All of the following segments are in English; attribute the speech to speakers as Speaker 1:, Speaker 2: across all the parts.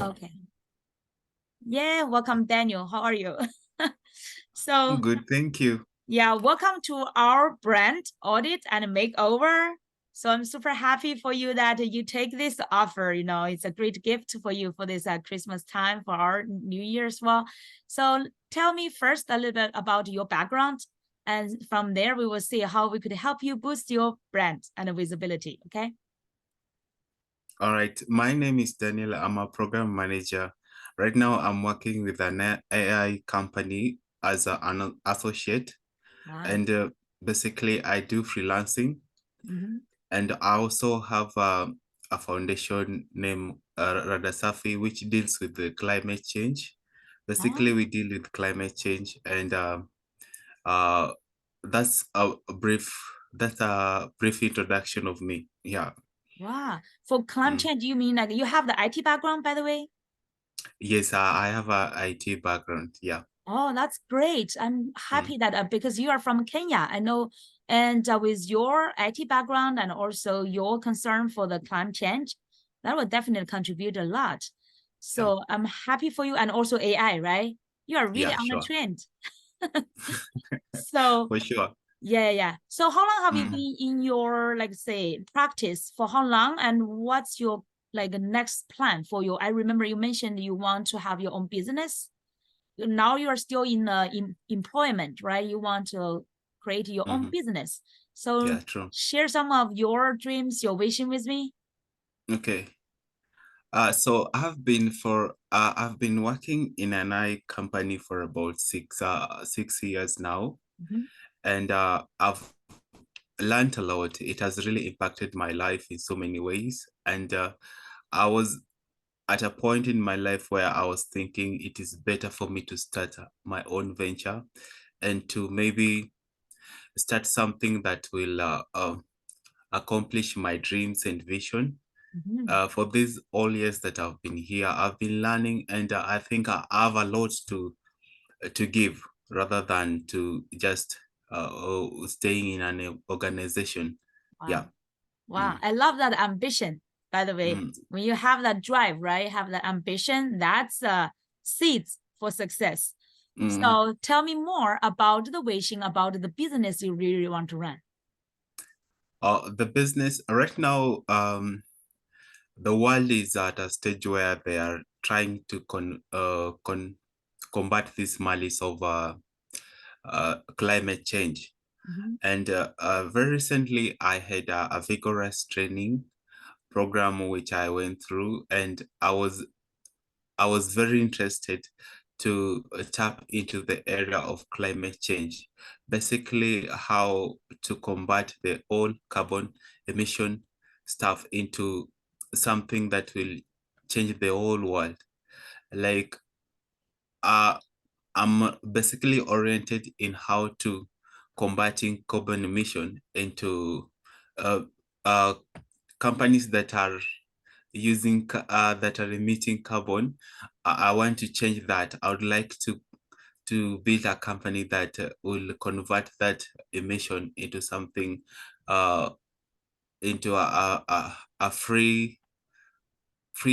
Speaker 1: Okay. Yeah, welcome, Daniel. How are you? So,
Speaker 2: Good, thank you.
Speaker 1: yeah, welcome to our brand audit and makeover. So I'm super happy for you that you take this offer. You know, it's a great gift for you for this Christmas time, for our New Year as well. So tell me first a little bit about your background. And from there, we will see how we could help you boost your brand and visibility. Okay.
Speaker 2: All right, my name is Daniel. I'm a program manager. Right now, I'm working with an AI company as an associate,
Speaker 1: Wow.
Speaker 2: and basically, I do freelancing.
Speaker 1: Mm-hmm.
Speaker 2: And I also have a foundation named Radasafi, which deals with the climate change. Basically,
Speaker 1: Oh.
Speaker 2: we deal with climate change, and uh, that's a brief introduction of me. Yeah.
Speaker 1: Wow. For climate
Speaker 2: Mm.
Speaker 1: change, you mean like you have the IT background, by the way?
Speaker 2: Yes, I have a IT background. Yeah.
Speaker 1: Oh, that's great. I'm
Speaker 2: Mm.
Speaker 1: happy that because you are from Kenya, I know, and with your IT background and also your concern for the climate change, that will definitely contribute a lot.
Speaker 2: Yeah.
Speaker 1: So I'm happy for you, and also AI, right? You are really
Speaker 2: Yeah,
Speaker 1: on the
Speaker 2: sure.
Speaker 1: trend. So
Speaker 2: For sure.
Speaker 1: yeah. So how long have you
Speaker 2: Mm.
Speaker 1: been in your, like, say, practice for how long, and what's your like next plan for your? I remember you mentioned you want to have your own business. Now you are still in employment, right? You want to create your own
Speaker 2: Hmm.
Speaker 1: business. So
Speaker 2: Yeah, true.
Speaker 1: share some of your dreams, your vision with me.
Speaker 2: Okay. So I've been working in an I company for about 6 years now,
Speaker 1: Mhm.
Speaker 2: and I've learned a lot. It has really impacted my life in so many ways, and I was at a point in my life where I was thinking it is better for me to start my own venture and to maybe start something that will accomplish my dreams and vision.
Speaker 1: Mhm.
Speaker 2: For these all years that I've been here, I've been learning, and I think I have a lot to give rather than to just staying in an organization. Yeah.
Speaker 1: Wow. Wow.
Speaker 2: Mm,
Speaker 1: I love that ambition, by the way.
Speaker 2: mm,
Speaker 1: When you have that drive, right? Have that ambition, that's seeds for success.
Speaker 2: mm.
Speaker 1: So tell me more about the vision, about the business you really want to run.
Speaker 2: The business right now, the world is at a stage where they are trying to combat this malice of climate change.
Speaker 1: Mhm.
Speaker 2: And very recently, I had a vigorous training program which I went through, and I was very interested to tap into the area of climate change, basically how to combat the whole carbon emission stuff into something that will change the whole world. Like uh, I'm basically oriented in how to combating carbon emission into uh, uh, companies that are that are emitting carbon. I want to change that. I would like to build a company that will convert that emission into something uh into a free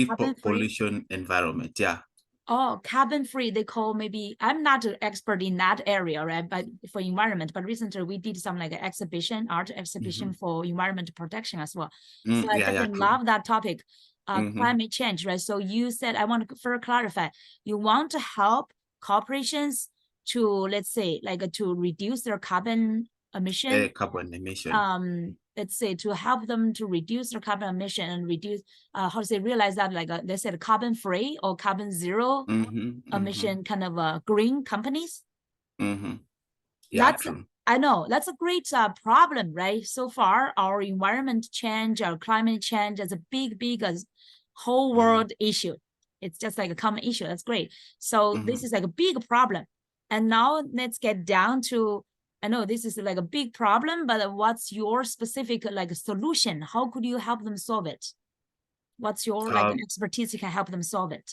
Speaker 1: Carbon free.
Speaker 2: pollution environment. Yeah.
Speaker 1: Oh, carbon free, they call, maybe, I'm not an expert in that area, right? But for environment, but recently we did some like exhibition, art exhibition
Speaker 2: Mm-hmm.
Speaker 1: for environment protection as well. So
Speaker 2: Mm,
Speaker 1: I
Speaker 2: yeah, yeah,
Speaker 1: definitely
Speaker 2: true.
Speaker 1: love that topic,
Speaker 2: Mm-hmm.
Speaker 1: climate change, right? So you said, I want to further clarify, you want to help corporations to, let's say, like to reduce their carbon emission,
Speaker 2: Carbon emission.
Speaker 1: let's say to help them to reduce their carbon emission and reduce how to say, realize that, like they said, carbon free or carbon zero
Speaker 2: Mm-hmm. Mm-hmm.
Speaker 1: emission kind of green companies.
Speaker 2: Mm-hmm. Yeah,
Speaker 1: That's,
Speaker 2: true.
Speaker 1: I know that's a great problem, right? So far, our environment change, our climate change is a big whole
Speaker 2: Mm-hmm.
Speaker 1: world issue. It's just like a common issue. That's great. So this
Speaker 2: Mm-hmm.
Speaker 1: is like a big problem. And now let's get down to, I know this is like a big problem, but what's your specific like solution? How could you help them solve it? What's your like
Speaker 2: Um,
Speaker 1: expertise that can help them solve it?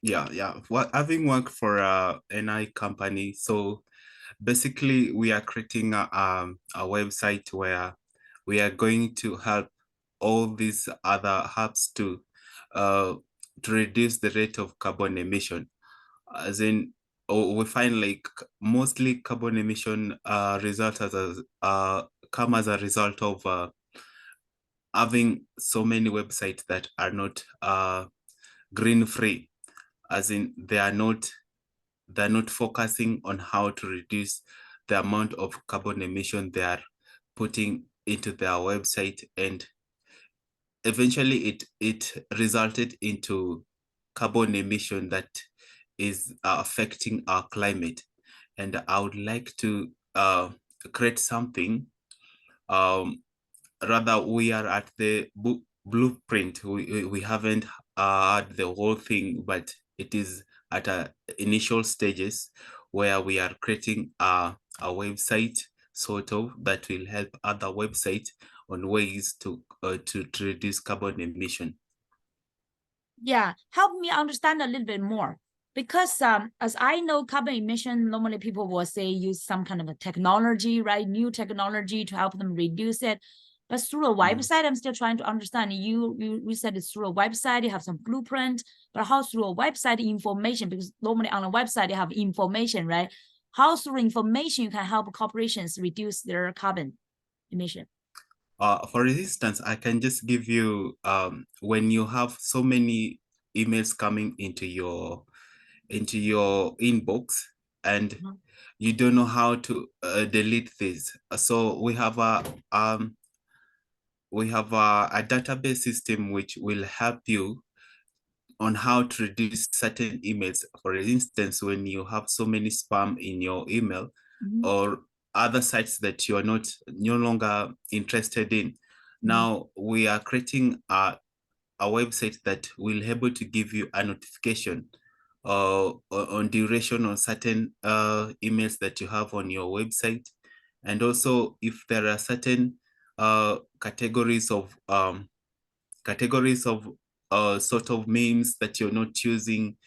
Speaker 2: yeah, yeah. Well, having worked for a NI company, so basically we are creating a website where we are going to help all these other hubs to uh, reduce the rate of carbon emission. As in, we find like mostly carbon emission come as a result of having so many websites that are not green free, as in they're not focusing on how to reduce the amount of carbon emission they are putting into their website, and eventually it resulted into carbon emission that is affecting our climate. And I would like to create something. Rather, we are at the blueprint. We haven't had the whole thing, but it is at initial stages where we are creating a website sort of that will help other websites on ways to reduce carbon emission.
Speaker 1: Yeah, help me understand a little bit more. Because as I know, carbon emission, normally people will say use some kind of a technology, right? New technology to help them reduce it. But through a website, I'm still trying to understand. You said it's through a website, you have some blueprint, but how through a website information? Because normally on a website, you have information, right? How through information you can help corporations reduce their carbon emission?
Speaker 2: For instance, I can just give you when you have so many emails coming into your inbox, and you don't know how to delete these. So we have a database system which will help you on how to reduce certain emails. For instance, when you have so many spam in your email, or other sites that you are no longer interested in. Now we are creating a website that will able to give you a notification on duration on certain emails that you have on your website. And also if there are certain categories of sort of memes that you're not using,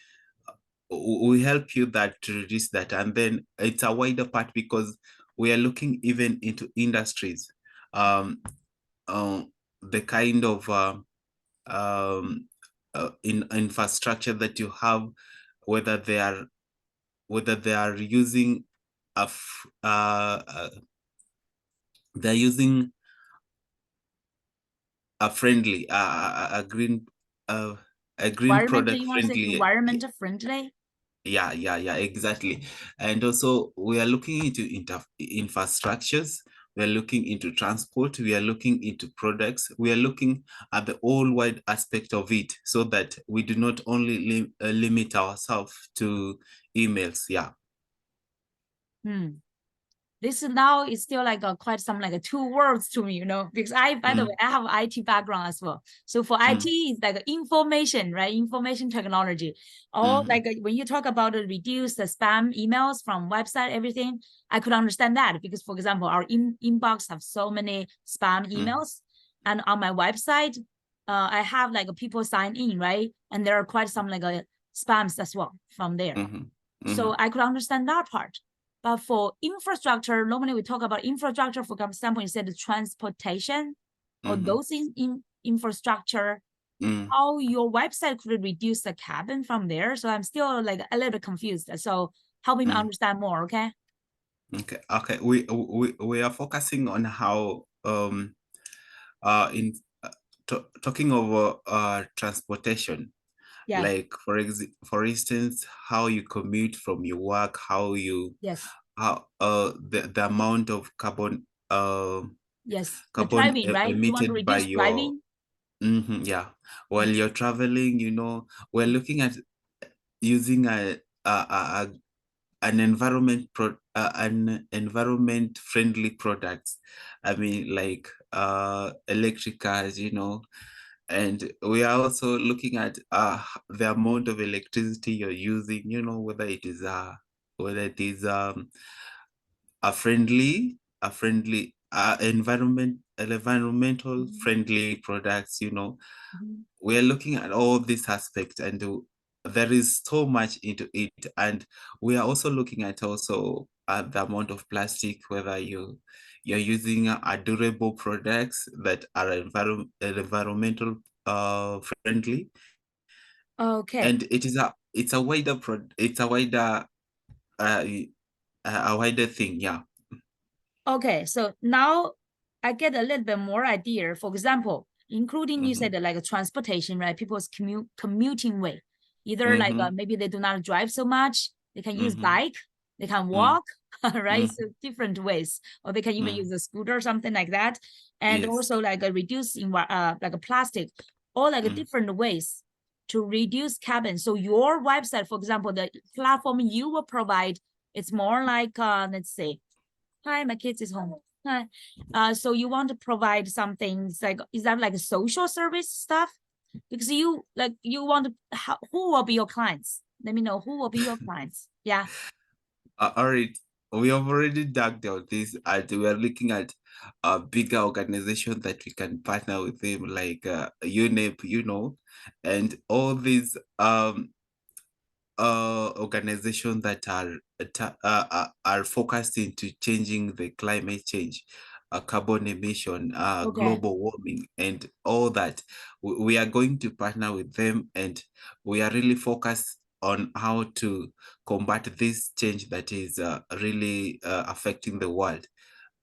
Speaker 2: we help you that to reduce that. And then it's a wider part because we are looking even into industries, the kind of infrastructure that you have, whether they are using they're using a friendly a green
Speaker 1: Environmental,
Speaker 2: product
Speaker 1: you want to say
Speaker 2: friendly.
Speaker 1: environmental friendly?
Speaker 2: Yeah, exactly. And also we are looking into infrastructures, we are looking into transport, we are looking into products, we are looking at the whole wide aspect of it, so that we do not only limit ourselves to emails. Yeah.
Speaker 1: This now is still like quite some like two words to me, because by the way, I have IT background as well. So for IT, it's like information, right? Information technology. Or like when you talk about reduce the spam emails from website, everything, I could understand that because, for example, our inbox have so many spam emails, and on my website, I have like people sign in, right? And there are quite some like spams as well from there. So I could understand that part. But for infrastructure, normally we talk about infrastructure, for example, you said the transportation or those in infrastructure, how your website could reduce the carbon from there. So I'm still like a little bit confused. So help me understand more, okay?
Speaker 2: Okay. We are focusing on how in talking over transportation.
Speaker 1: Yeah.
Speaker 2: Like for instance, how you commute from your work, how you how the amount of carbon
Speaker 1: The driving, right? You want to
Speaker 2: emitted by
Speaker 1: reduce
Speaker 2: your
Speaker 1: driving?
Speaker 2: yeah, while you're traveling, we're looking at using a an environment friendly products. I mean, like electric cars, and we are also looking at the amount of electricity you're using, whether it is a friendly environmental friendly products. We are looking at all these aspects, and there is so much into it. And we are also looking at also the amount of plastic, whether you're using a durable products that are environmental friendly,
Speaker 1: Okay.
Speaker 2: And it's a wider a wider thing. Yeah.
Speaker 1: Okay, so now I get a little bit more idea. For example, including you said like a transportation, right? People's commuting way, either like maybe they do not drive so much, they can use bike, they can walk, right? So different ways, or they can even use a scooter or something like that, and
Speaker 2: Yes.
Speaker 1: also like a reduce like a plastic, or like a different ways to reduce carbon. So your website, for example, the platform you will provide, it's more like let's say, hi, my kids is home. Hi. So you want to provide some things like, is that like a social service stuff? Because you like, you want to, who will be your clients? Let me know who will be your clients. Yeah.
Speaker 2: All right. We have already dug out this, and we are looking at a bigger organization that we can partner with them, like UNEP, and all these organizations that are focused into changing the climate change, carbon emission,
Speaker 1: Okay.
Speaker 2: global warming, and all that. We are going to partner with them, and we are really focused on how to combat this change that is really affecting the world.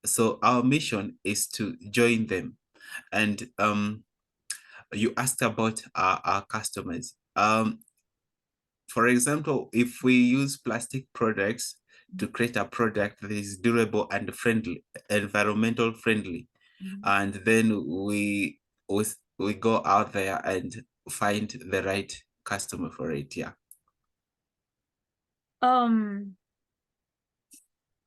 Speaker 2: So our mission is to join them. And you asked about our customers. For example, if we use plastic products to create a product that is durable and friendly, environmental friendly, and then we go out there and find the right customer for it. Yeah.
Speaker 1: Um,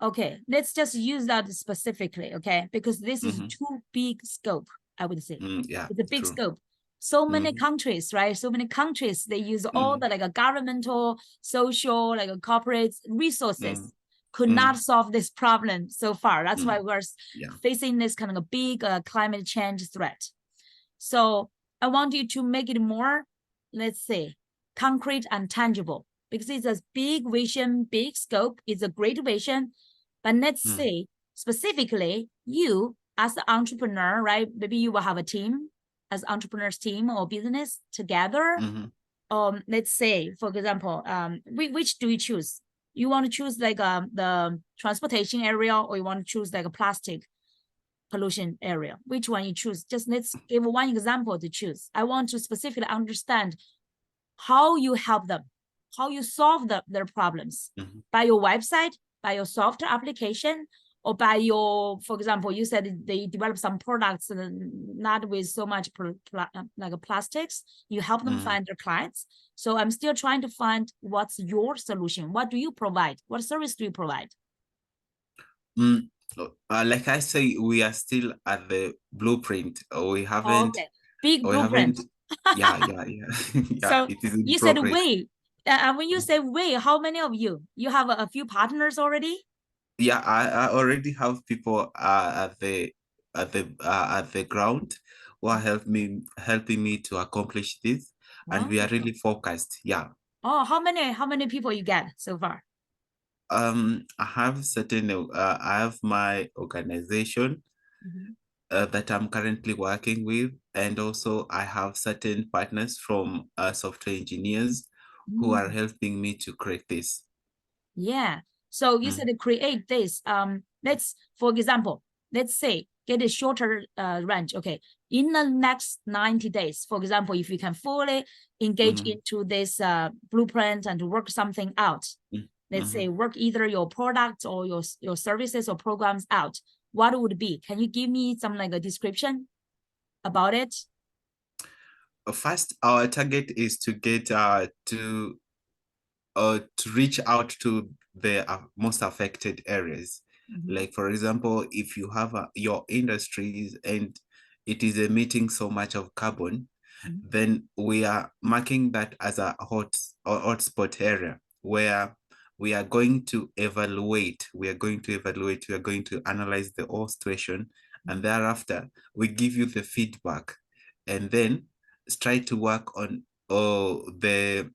Speaker 1: okay, let's just use that specifically, okay? Because this is too big scope, I would say.
Speaker 2: Yeah,
Speaker 1: It's a big
Speaker 2: true.
Speaker 1: scope. So many countries, right? So many countries, they use all the like a governmental, social, like a corporate resources could not solve this problem so far. That's why we're
Speaker 2: Yeah.
Speaker 1: facing this kind of a big climate change threat. So I want you to make it more, let's say, concrete and tangible, because it's a big vision, big scope. It's a great vision. But let's say specifically you as the entrepreneur, right? Maybe you will have a team as entrepreneurs team or business together. Let's say, for example, which do you choose? You want to choose like the transportation area, or you want to choose like a plastic pollution area? Which one you choose? Just let's give one example to choose. I want to specifically understand how you help them, how you solve their problems by your website, by your software application, or by your, for example, you said they develop some products not with so much like plastics. You help them find their clients. So I'm still trying to find what's your solution. What do you provide? What service do you provide?
Speaker 2: Like I say, we are still at the blueprint. We haven't.
Speaker 1: Okay, big
Speaker 2: We
Speaker 1: blueprint.
Speaker 2: haven't. Yeah, yeah, yeah. Yeah,
Speaker 1: So
Speaker 2: it is in
Speaker 1: you said
Speaker 2: progress.
Speaker 1: we. When you say we, how many of you? You have a few partners already?
Speaker 2: Yeah, I already have people at the ground who are helping me to accomplish this, and we are
Speaker 1: Oh,
Speaker 2: really focused. Yeah.
Speaker 1: oh, how many people you get so far?
Speaker 2: I have my organization that I'm currently working with, and also I have certain partners from software engineers who are helping me to create this.
Speaker 1: Yeah. So you said to create this. For example, let's say get a shorter range. Okay. In the next 90 days, for example, if you can fully engage into this blueprint and work something out, let's say work either your products or your services or programs out, what would it be? Can you give me some like a description about it?
Speaker 2: First, our target is to get to reach out to the most affected areas. Like, for example, if you have your industries and it is emitting so much of carbon, then we are marking that as a hotspot area where we are going to evaluate. We are going to analyze the whole situation, and thereafter we give you the feedback, and then try to work on the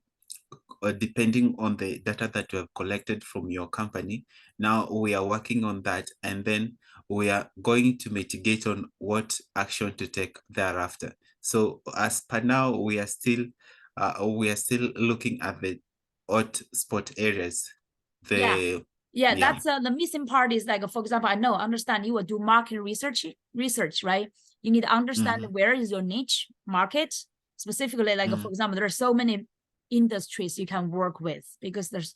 Speaker 2: depending on the data that you have collected from your company. Now we are working on that, and then we are going to mitigate on what action to take thereafter. So as per now, we are still we are still looking at the hotspot areas.
Speaker 1: Yeah.
Speaker 2: The
Speaker 1: Yeah,
Speaker 2: yeah.
Speaker 1: that's the missing part is like, for example, understand you will do market research, right? You need to understand where is your niche market specifically. Like, for example, there are so many industries you can work with because there's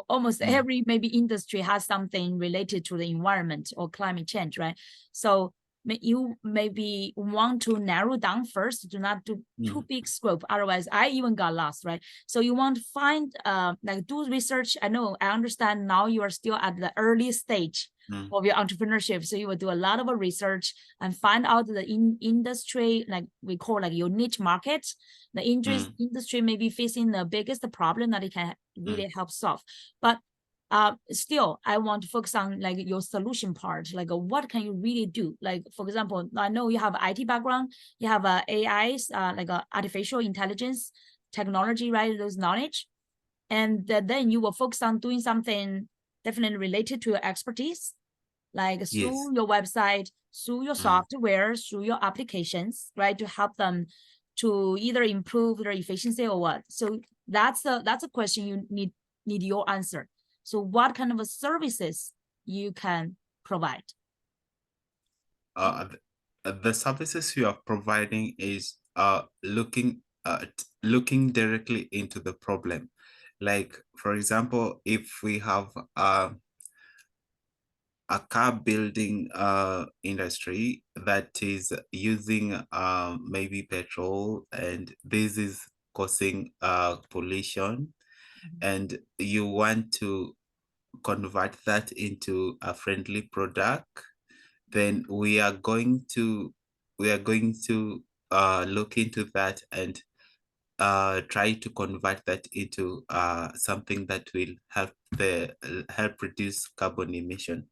Speaker 1: almost every maybe industry has something related to the environment or climate change, right? So you maybe want to narrow down first, do not do too big scope. Otherwise, I even got lost, right? So you want to find, like do research. I understand now you are still at the early stage of your entrepreneurship. So you will do a lot of research and find out the industry, like we call like your niche market. The industry may be facing the biggest problem that it can really help solve. But still, I want to focus on like your solution part, like what can you really do? Like, for example, I know you have IT background, you have AIs, like artificial intelligence technology, right? Those knowledge. And then you will focus on doing something definitely related to your expertise, like through your website, through your software, through your applications, right? To help them to either improve their efficiency or what. So that's a question you need your answer. So what kind of services you can provide?
Speaker 2: The services you are providing is looking directly into the problem. Like, for example, if we have a car building industry that is using maybe petrol, and this is causing pollution, and you want to convert that into a friendly product, then we are going to look into that and try to convert that into something that will help reduce carbon emission.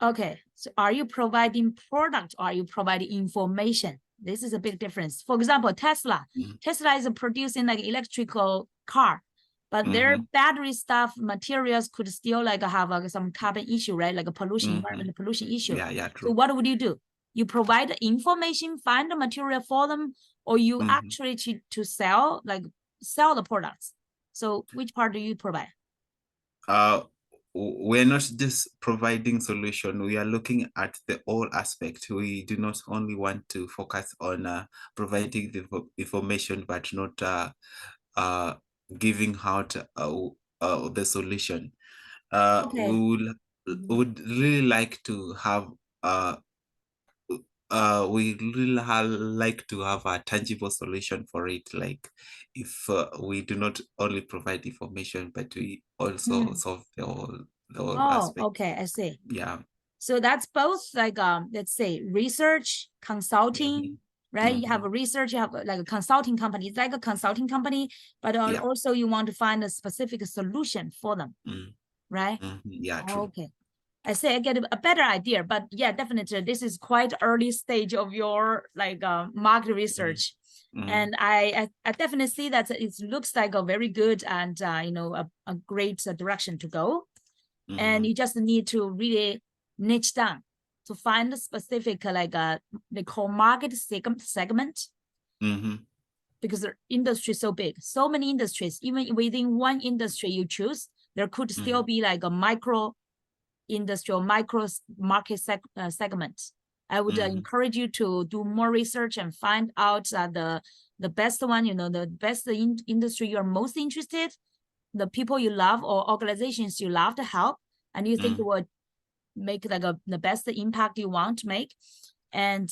Speaker 1: Okay, so are you providing product or are you providing information? This is a big difference. For example, Tesla. Tesla is producing like electrical car, but their battery stuff materials could still like have some carbon issue, right? Like a pollution, environmental pollution issue.
Speaker 2: Yeah, true.
Speaker 1: So what would you do? You provide information, find the material for them, or you actually to sell the products. So which part do you provide?
Speaker 2: We're not just providing solution, we are looking at the whole aspect. We do not only want to focus on providing the information, but not giving out the solution.
Speaker 1: Okay.
Speaker 2: We would really like to have like to have a tangible solution for it. Like, if we do not only provide information, but we also solve the whole aspect.
Speaker 1: Okay, I see.
Speaker 2: Yeah.
Speaker 1: So that's both like let's say research, consulting, right? You have a research, you have like a consulting company. It's like a consulting company, but also you want to find a specific solution for them, right?
Speaker 2: Yeah, true.
Speaker 1: Okay. I say I get a better idea, but yeah, definitely this is quite early stage of your like market research. And I definitely see that it looks like a very good and a great direction to go. And you just need to really niche down to find a specific like they call market segment, because the industry is so big, so many industries. Even within one industry you choose, there could still be like a micro industry or micro market segment. I would encourage you to do more research and find out the best one, the best industry you're most interested, the people you love or organizations you love to help, and you think would make like the best impact you want to make, and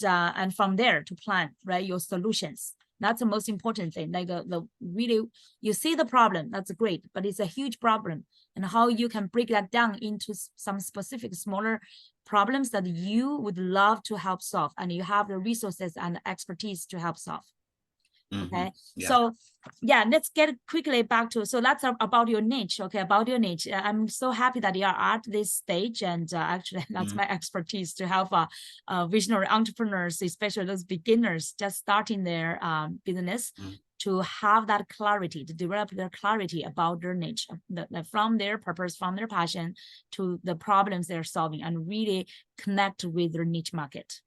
Speaker 1: from there to plan, right, your solutions. That's the most important thing. Like the really, you see the problem, that's great, but it's a huge problem, and how you can break that down into some specific smaller problems that you would love to help solve, and you have the resources and expertise to help solve. Okay. So yeah, let's get quickly back to, so that's about your niche. Okay, about your niche. I'm so happy that you are at this stage, and actually that's my expertise to help visionary entrepreneurs, especially those beginners just starting their business, to have that clarity, to develop their clarity about their niche, from their purpose, from their passion to the problems they're solving, and really connect with their niche market.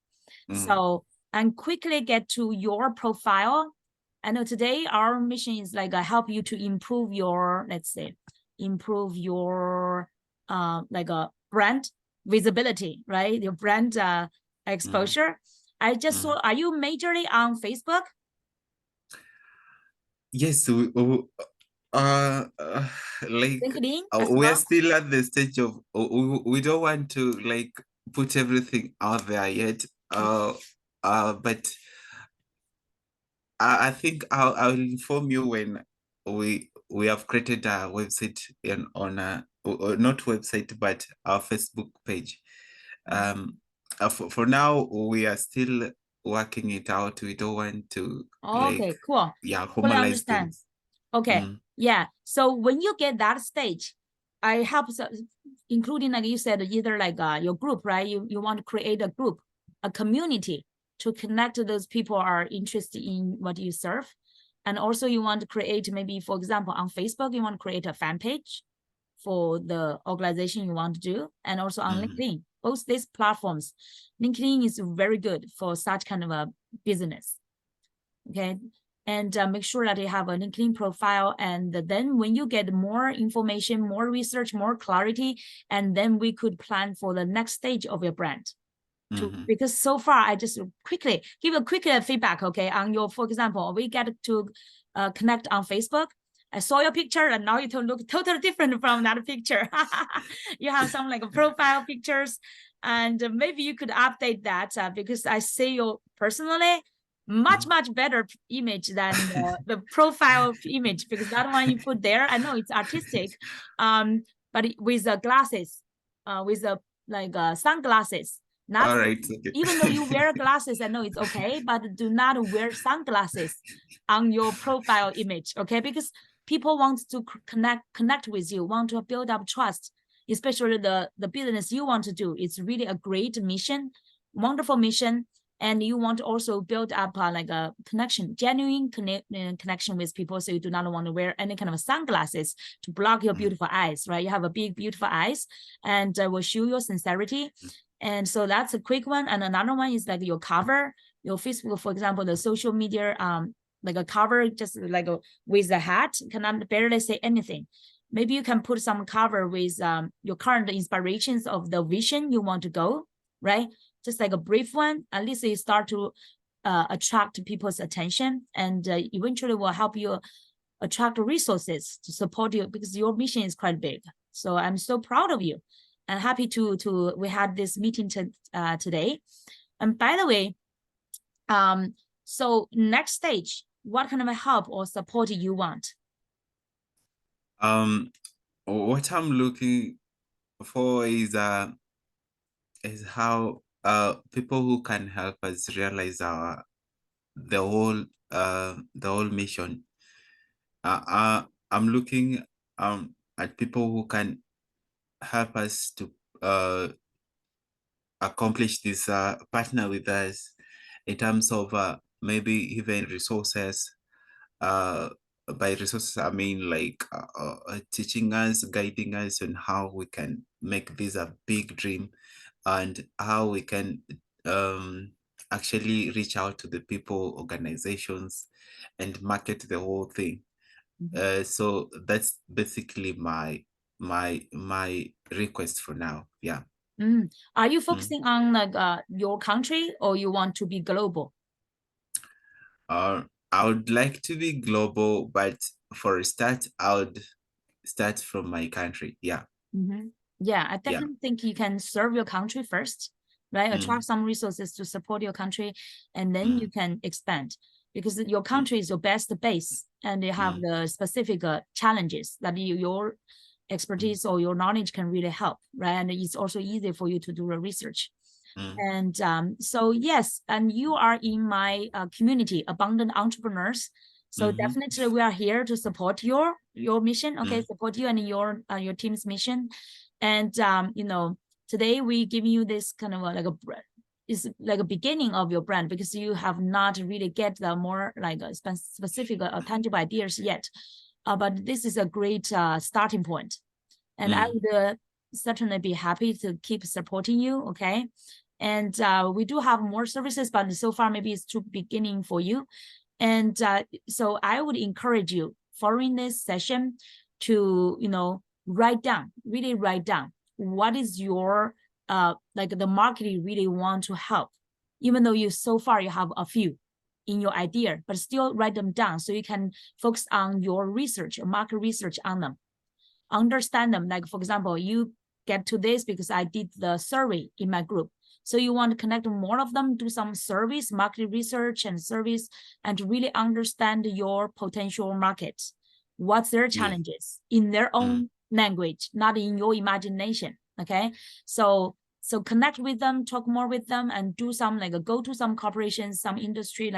Speaker 1: So, and quickly get to your profile. I know today our mission is like help you to improve your, let's say, improve your like a brand visibility, right? Your brand exposure. I just saw, are you majorly on Facebook?
Speaker 2: Yes, like
Speaker 1: LinkedIn as
Speaker 2: we are
Speaker 1: well?
Speaker 2: still at the stage of we don't want to like put everything out there yet. But I think I'll inform you when we have created a website on a not website but our Facebook page. For now we are still working it out. We don't want to
Speaker 1: Okay, cool. Fully
Speaker 2: formalize
Speaker 1: understand.
Speaker 2: things.
Speaker 1: Okay, yeah. So when you get that stage, I help, including like you said, either like your group, right? You want to create a group, a community to connect to those people who are interested in what you serve. And also you want to create, maybe, for example, on Facebook, you want to create a fan page for the organization you want to do, and also on LinkedIn. Both these platforms, LinkedIn is very good for such kind of a business. Okay, and make sure that you have a LinkedIn profile. And then when you get more information, more research, more clarity, and then we could plan for the next stage of your brand. Because so far, I just quickly give a quick feedback, okay, on your, for example, we get to connect on Facebook. I saw your picture and now you look totally different from that picture. You have some like profile pictures, and maybe you could update that because I see you personally much better image than the profile image, because that one you put there, I know it's artistic, but with the glasses, with the like sunglasses. Not
Speaker 2: All right. Okay.
Speaker 1: even though you wear glasses, I know it's okay, but do not wear sunglasses on your profile image, okay? Because people want to connect with you, want to build up trust, especially the business you want to do. It's really a great mission, wonderful mission. And you want to also build up like a connection, genuine connection with people. So you do not want to wear any kind of sunglasses to block your beautiful eyes, right? You have a big, beautiful eyes, and will show your sincerity. And so that's a quick one. And another one is like your cover, your Facebook, for example, the social media, like a cover, just like with a hat, cannot barely say anything. Maybe you can put some cover with your current inspirations of the vision you want to go, right? Just like a brief one. At least you start to attract people's attention, and eventually will help you attract resources to support you, because your mission is quite big. So I'm so proud of you. And happy to we had this meeting today. And by the way, so next stage, what kind of help or support you want?
Speaker 2: What I'm looking for is how people who can help us realize the whole mission. I'm looking at people who can help us to accomplish this, partner with us in terms of maybe even resources. By resources, I mean like teaching us, guiding us on how we can make this a big dream, and how we can actually reach out to the people, organizations, and market the whole thing. So that's basically my request for now. Yeah.
Speaker 1: Are you focusing on like your country, or you want to be global?
Speaker 2: I would like to be global, but for a start, I would start from my country. Yeah.
Speaker 1: Yeah, I definitely think you can serve your country first, right? Attract some resources to support your country, and then you can expand, because your country is your best base, and you have the specific challenges that your expertise or your knowledge can really help, right? And it's also easy for you to do the research. And so yes, and you are in my community, Abundant Entrepreneurs. So definitely we are here to support your mission, okay? Support you and your team's mission. And you know, today we give you this kind of is like a beginning of your brand, because you have not really get the more like specific tangible ideas yet. But this is a great starting point. And I would certainly be happy to keep supporting you, okay? And we do have more services, but so far maybe it's too beginning for you. And so I would encourage you following this session to, really write down what is your, like the market you really want to help, even though so far you have a few in your idea, but still write them down so you can focus on your research, market research on them, understand them. Like, for example, you get to this because I did the survey in my group. So you want to connect more of them, do some service, market research and service, and to really understand your potential markets. What's their challenges in their own language, not in your imagination. Okay. So connect with them, talk more with them, and do some go to some corporations, some industry,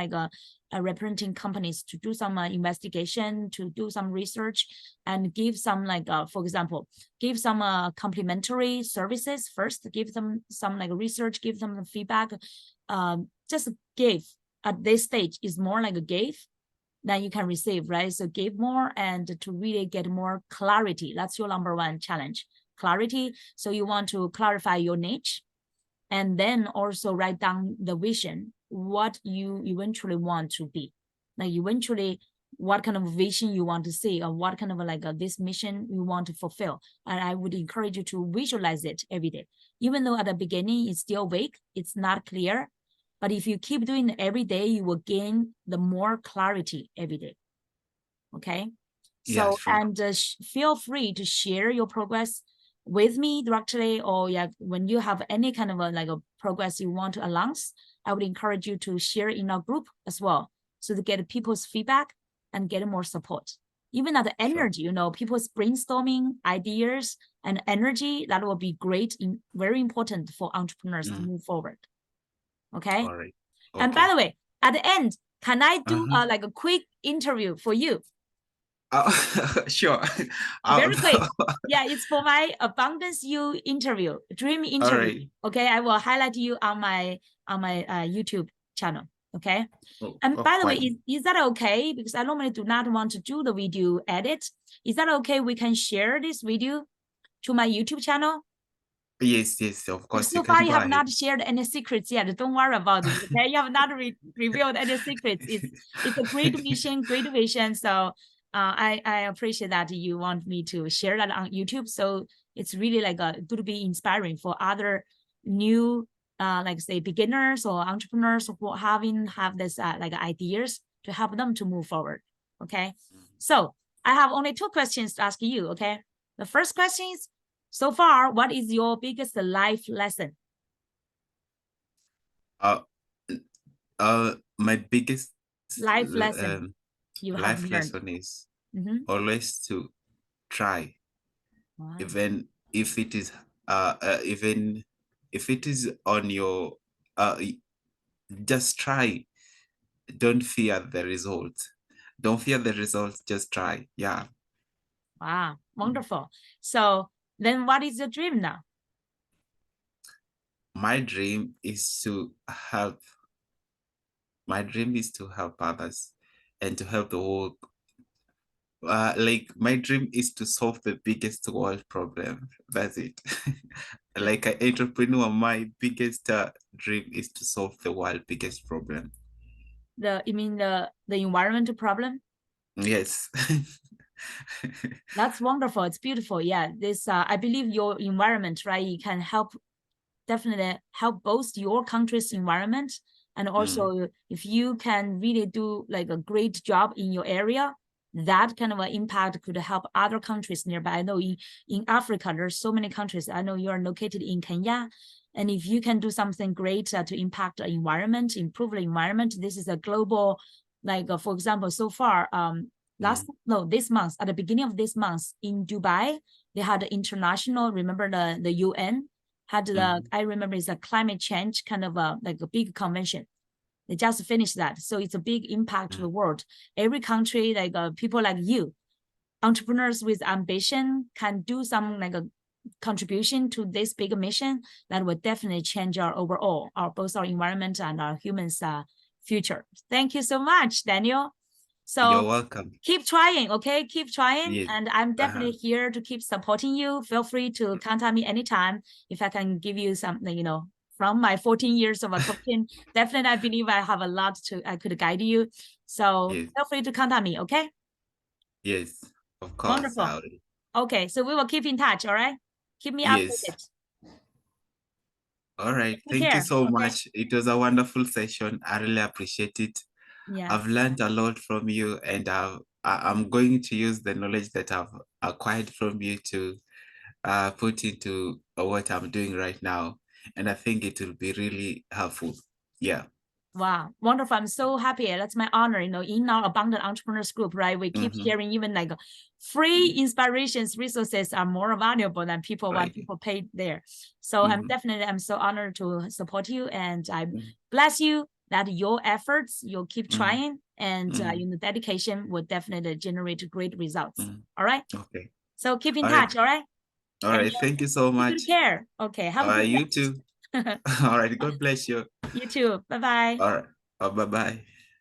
Speaker 1: representing companies to do some investigation, to do some research, and give some for example, give some complimentary services first, give them some research, give them feedback. Just give at this stage is more like a give than you can receive, right? So give more and to really get more clarity. That's your number one challenge, clarity. So you want to clarify your niche, and then also write down the vision, what you eventually want to be. Eventually, what kind of vision you want to see, or what kind of this mission you want to fulfill. And I would encourage you to visualize it every day. Even though at the beginning it's still vague, it's not clear. But if you keep doing it every day, you will gain the more clarity every day. Okay. So, and feel free to share your progress with me directly, or when you have any kind of a progress you want to announce, I would encourage you to share in our group as well, so to get people's feedback and get more support. Even at the energy, people's brainstorming ideas and energy, that will be great, very important for entrepreneurs to move forward. Okay.
Speaker 2: All right.
Speaker 1: And by the way, at the end, can I do a quick interview for you?
Speaker 2: Sure.
Speaker 1: Very quick. Yeah, it's for my Abundance You interview, dream interview. Right. Okay, I will highlight you on my YouTube channel. Okay. And by the way, is that okay? Because I normally do not want to do the video edit. Is that okay? We can share this video to my YouTube channel?
Speaker 2: Yes, of course.
Speaker 1: So far, you have not shared any secrets yet. Don't worry about it. Okay, you have not revealed any secrets. It's a great mission, great vision. So I appreciate that you want me to share that on YouTube. So it's really good to be inspiring for other new, say beginners or entrepreneurs who have this ideas to help them to move forward. Okay, so I have only 2 questions to ask you. Okay, the first question is, so far, what is your biggest life lesson?
Speaker 2: My biggest
Speaker 1: life lesson
Speaker 2: lesson is always to try. Wow. Even if it is on your just try. Don't fear the result. Don't fear the results, just try. Yeah.
Speaker 1: Wow, wonderful. So then what is your dream now?
Speaker 2: My dream is to help. My dream is to help others and to help the world. My dream is to solve the biggest world problem. That's it. Like an entrepreneur, my biggest dream is to solve the world's biggest problem.
Speaker 1: You mean the environmental problem?
Speaker 2: Yes.
Speaker 1: That's wonderful. It's beautiful. Yeah, this I believe your environment, right? You can definitely help both your country's environment, and also if you can really do a great job in your area, that kind of an impact could help other countries nearby. I know in Africa, there's so many countries. I know you are located in Kenya. And if you can do something great to impact the environment, improve the environment, this is a global, for example, so far, this month, at the beginning of this month in Dubai, they had the international, remember the UN had I remember it's a climate change kind of a big convention. They just finished that. So it's a big impact to the world. Every country, people like you, entrepreneurs with ambition, can do some a contribution to this big mission that will definitely change our overall, both our environment and our humans' future. Thank you so much, Daniel. So
Speaker 2: you're welcome.
Speaker 1: Keep trying, okay? Keep trying. Yes. And I'm definitely here to keep supporting you. Feel free to contact me anytime if I can give you something, from my 14 years of coaching, definitely I believe I have a lot I could guide you. So
Speaker 2: Yes.
Speaker 1: feel free to contact me, okay?
Speaker 2: Yes, of course.
Speaker 1: Wonderful. Okay, so we will keep in touch, all right? Keep me
Speaker 2: Yes.
Speaker 1: updated.
Speaker 2: All right.
Speaker 1: Take
Speaker 2: Thank you
Speaker 1: care.
Speaker 2: so
Speaker 1: Okay.
Speaker 2: much. It was a wonderful session. I really appreciate it.
Speaker 1: Yeah.
Speaker 2: I've learned a lot from you, and I'm going to use the knowledge that I've acquired from you to put into what I'm doing right now. And I think it will be really helpful. Yeah.
Speaker 1: Wow, wonderful. I'm so happy. That's my honor. You know, in our Abundant Entrepreneurs Group, right? We keep sharing even like free inspirations, resources are more valuable than people when people pay there. So I'm so honored to support you, and I bless you that your efforts, you'll keep trying, and dedication will definitely generate great results. All right.
Speaker 2: Okay.
Speaker 1: So keep in touch. All right.
Speaker 2: All right. Thank you so much.
Speaker 1: Take care. Okay. Have a good
Speaker 2: You too. All right. God bless you.
Speaker 1: You too. Bye-bye.
Speaker 2: All right. Bye-bye.